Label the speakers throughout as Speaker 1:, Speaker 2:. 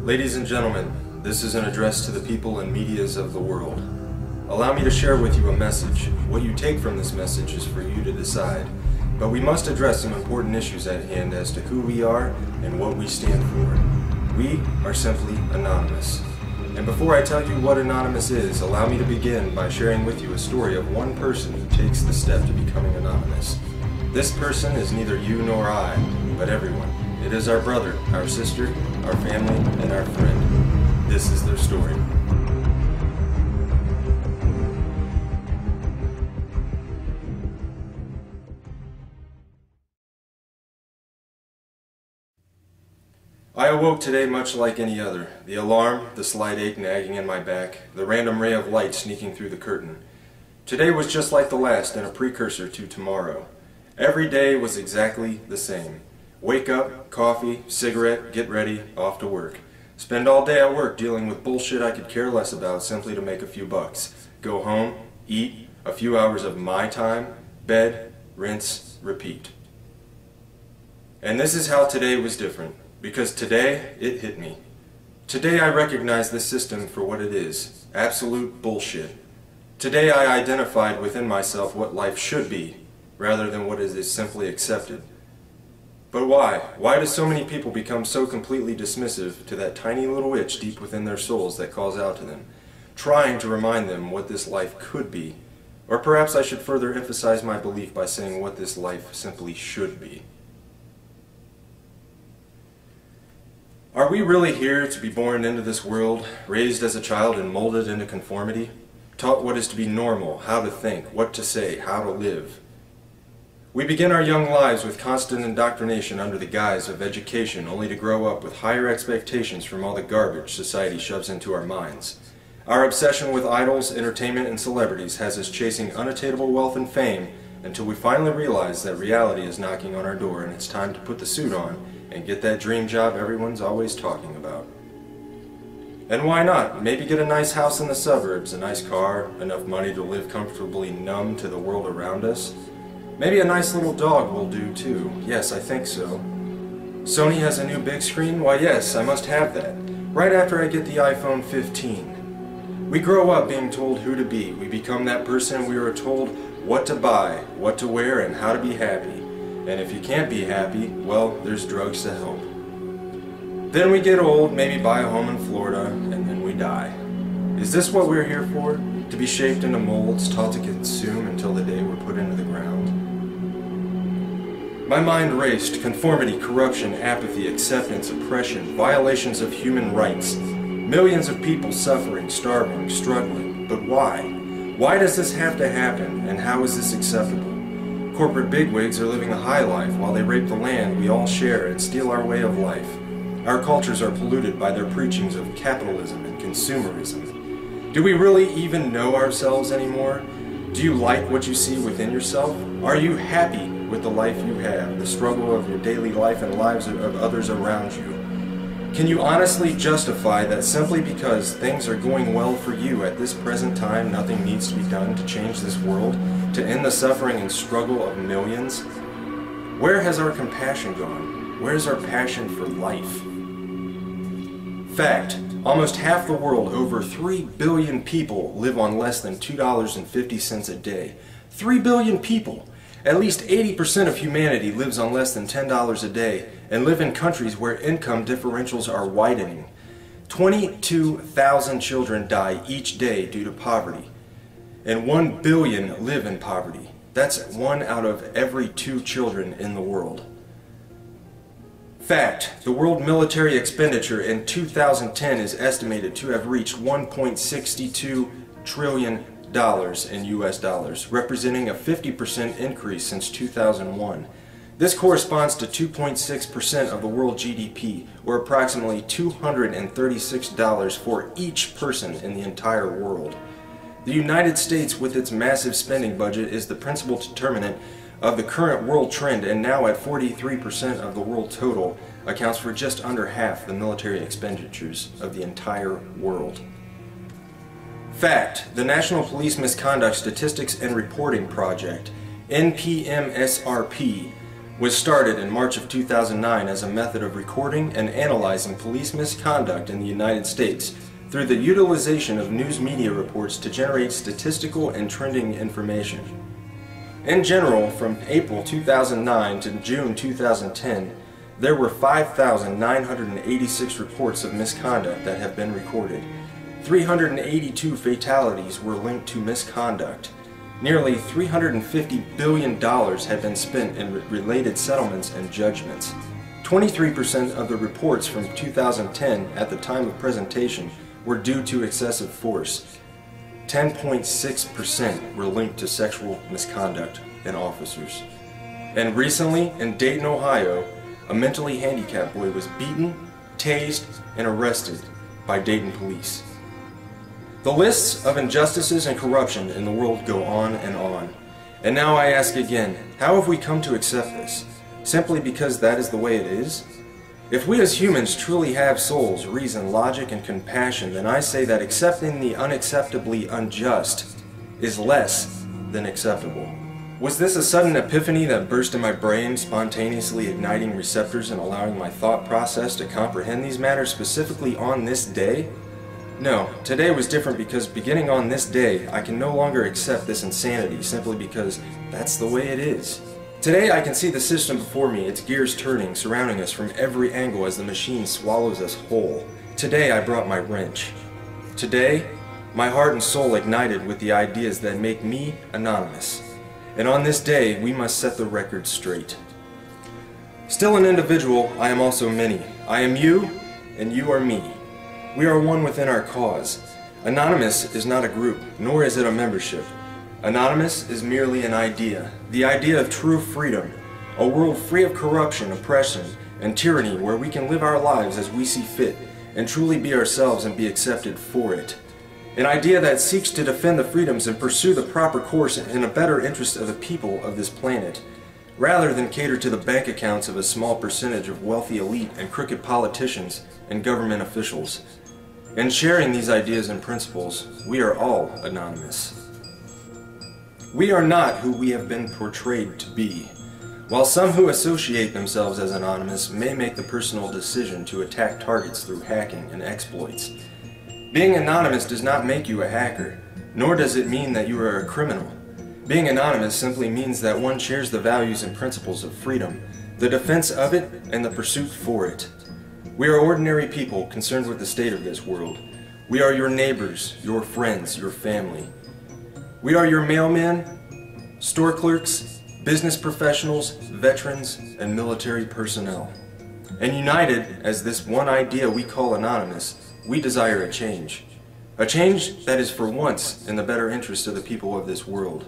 Speaker 1: Ladies and gentlemen, this is an address to the people and medias of the world. Allow me to share with you a message. What you take from this message is for you to decide. But we must address some important issues at hand as to who we are and what we stand for. We are simply anonymous. And before I tell you what anonymous is, allow me to begin by sharing with you a story of one person who takes the step to becoming anonymous. This person is neither you nor I, but everyone. It is our brother, our sister, our family, and our friend. This is their story. I awoke today much like any other. The alarm, the slight ache nagging in my back, the random ray of light sneaking through the curtain. Today was just like the last and a precursor to tomorrow. Every day was exactly the same. Wake up, coffee, cigarette, get ready, off to work. Spend all day at work dealing with bullshit I could care less about simply to make a few bucks. Go home, eat, a few hours of my time, bed, rinse, repeat. And this is how today was different. Because today, it hit me. Today I recognize this system for what it is. Absolute bullshit. Today I identified within myself what life should be, rather than what is simply accepted. But why? Why do so many people become so completely dismissive to that tiny little itch deep within their souls that calls out to them, trying to remind them what this life could be? Or perhaps I should further emphasize my belief by saying what this life simply should be. Are we really here to be born into this world, raised as a child and molded into conformity? Taught what is to be normal, how to think, what to say, how to live? We begin our young lives with constant indoctrination under the guise of education, only to grow up with higher expectations from all the garbage society shoves into our minds. Our obsession with idols, entertainment, and celebrities has us chasing unattainable wealth and fame until we finally realize that reality is knocking on our door and it's time to put the suit on and get that dream job everyone's always talking about. And why not? Maybe get a nice house in the suburbs, a nice car, enough money to live comfortably numb to the world around us. Maybe a nice little dog will do too. Yes, I think so. Sony has a new big screen? Why yes, I must have that. Right after I get the iPhone 15. We grow up being told who to be. We become that person we are told what to buy, what to wear, and how to be happy. And if you can't be happy, well, there's drugs to help. Then we get old, maybe buy a home in Florida, and then we die. Is this what we're here for? To be shaped into molds, taught to consume until the day we're put into the ground? My mind raced. Conformity, corruption, apathy, acceptance, oppression, violations of human rights. Millions of people suffering, starving, struggling. But why? Why does this have to happen, and how is this acceptable? Corporate bigwigs are living the high life while they rape the land we all share and steal our way of life. Our cultures are polluted by their preachings of capitalism and consumerism. Do we really even know ourselves anymore? Do you like what you see within yourself? Are you happy with the life you have, the struggle of your daily life and lives of others around you? Can you honestly justify that simply because things are going well for you at this present time, nothing needs to be done to change this world, to end the suffering and struggle of millions? Where has our compassion gone? Where is our passion for life? Fact, almost half the world, over 3 billion people, live on less than $2.50 a day. 3 billion people! At least 80% of humanity lives on less than $10 a day and live in countries where income differentials are widening. 22,000 children die each day due to poverty, and 1 billion live in poverty. That's 1 out of every 2 children in the world. Fact, the world military expenditure in 2010 is estimated to have reached $1.62 trillion in US dollars, representing a 50% increase since 2001. This corresponds to 2.6% of the world GDP, or approximately $236 for each person in the entire world. The United States, with its massive spending budget, is the principal determinant of the current world trend, and now at 43% of the world total, accounts for just under half the military expenditures of the entire world. Fact, the National Police Misconduct Statistics and Reporting Project, NPMSRP, was started in March of 2009 as a method of recording and analyzing police misconduct in the United States through the utilization of news media reports to generate statistical and trending information. In general, from April 2009 to June 2010, there were 5,986 reports of misconduct that have been recorded. 382 fatalities were linked to misconduct. Nearly $350 billion had been spent in related settlements and judgments. 23% of the reports from 2010 at the time of presentation were due to excessive force. 10.6% were linked to sexual misconduct in officers. And recently, in Dayton, Ohio, a mentally handicapped boy was beaten, tased, and arrested by Dayton police. The lists of injustices and corruption in the world go on and on. And now I ask again, how have we come to accept this? Simply because that is the way it is? If we as humans truly have souls, reason, logic, and compassion, then I say that accepting the unacceptably unjust is less than acceptable. Was this a sudden epiphany that burst in my brain, spontaneously igniting receptors and allowing my thought process to comprehend these matters specifically on this day? No, today was different because beginning on this day, I can no longer accept this insanity simply because that's the way it is. Today I can see the system before me, its gears turning, surrounding us from every angle as the machine swallows us whole. Today I brought my wrench. Today, my heart and soul ignited with the ideas that make me anonymous. And on this day, we must set the record straight. Still an individual, I am also many. I am you, and you are me. We are one within our cause. Anonymous is not a group, nor is it a membership. Anonymous is merely an idea, the idea of true freedom, a world free of corruption, oppression, and tyranny where we can live our lives as we see fit and truly be ourselves and be accepted for it. An idea that seeks to defend the freedoms and pursue the proper course in a better interest of the people of this planet, rather than cater to the bank accounts of a small percentage of wealthy elite and crooked politicians and government officials. In sharing these ideas and principles, we are all anonymous. We are not who we have been portrayed to be. While some who associate themselves as anonymous may make the personal decision to attack targets through hacking and exploits, being anonymous does not make you a hacker, nor does it mean that you are a criminal. Being anonymous simply means that one shares the values and principles of freedom, the defense of it, and the pursuit for it. We are ordinary people concerned with the state of this world. We are your neighbors, your friends, your family. We are your mailmen, store clerks, business professionals, veterans, and military personnel. And united as this one idea we call anonymous, we desire a change. A change that is for once in the better interest of the people of this world.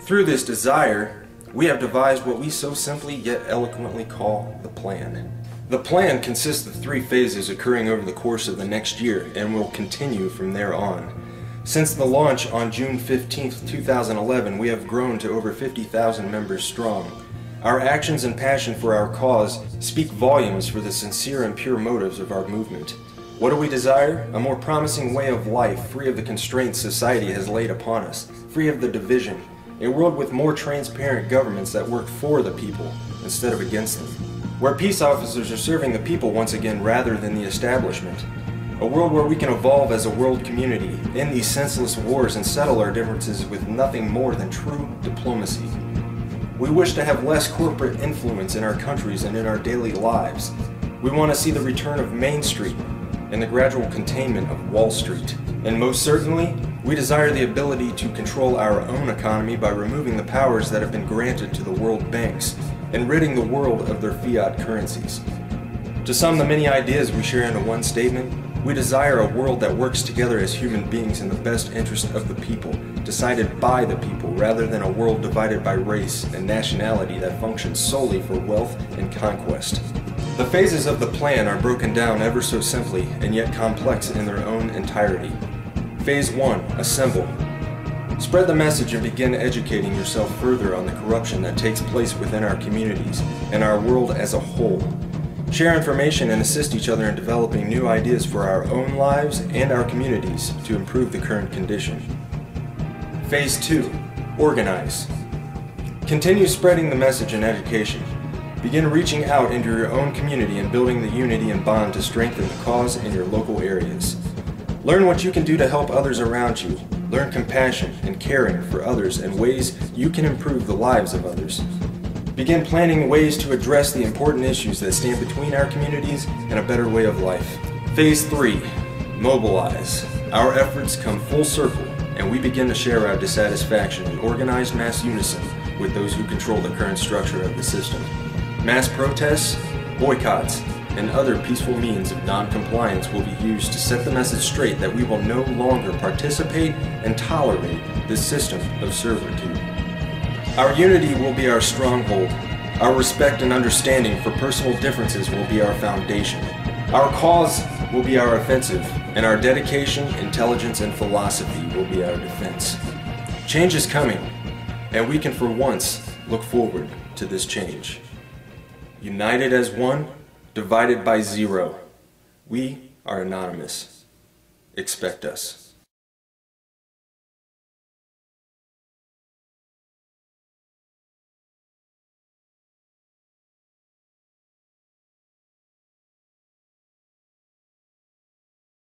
Speaker 1: Through this desire, we have devised what we so simply yet eloquently call the plan. The plan consists of 3 phases occurring over the course of the next year and will continue from there on. Since the launch on June 15, 2011, we have grown to over 50,000 members strong. Our actions and passion for our cause speak volumes for the sincere and pure motives of our movement. What do we desire? A more promising way of life, free of the constraints society has laid upon us, free of the division, a world with more transparent governments that work for the people instead of against them, where peace officers are serving the people once again rather than the establishment, a world where we can evolve as a world community, end these senseless wars and settle our differences with nothing more than true diplomacy. We wish to have less corporate influence in our countries and in our daily lives. We want to see the return of Main Street and the gradual containment of Wall Street. And most certainly, we desire the ability to control our own economy by removing the powers that have been granted to the world banks and ridding the world of their fiat currencies. To sum the many ideas we share into one statement, we desire a world that works together as human beings in the best interest of the people, decided by the people, rather than a world divided by race and nationality that functions solely for wealth and conquest. The phases of the plan are broken down ever so simply and yet complex in their own entirety. Phase 1. Assemble. Spread the message and begin educating yourself further on the corruption that takes place within our communities and our world as a whole. Share information and assist each other in developing new ideas for our own lives and our communities to improve the current condition. Phase 2. Organize. Continue spreading the message and education. Begin reaching out into your own community and building the unity and bond to strengthen the cause in your local areas. Learn what you can do to help others around you. Learn compassion and caring for others and ways you can improve the lives of others. Begin planning ways to address the important issues that stand between our communities and a better way of life. Phase 3. Mobilize. Our efforts come full circle, and we begin to share our dissatisfaction in organized mass unison with those who control the current structure of the system. Mass protests, boycotts, and other peaceful means of non-compliance will be used to set the message straight that we will no longer participate and tolerate this system of servitude. Our unity will be our stronghold. Our respect and understanding for personal differences will be our foundation. Our cause will be our offensive, and our dedication, intelligence, and philosophy will be our defense. Change is coming, and we can for once look forward to this change. United as one, divided by zero. We are anonymous. Expect us.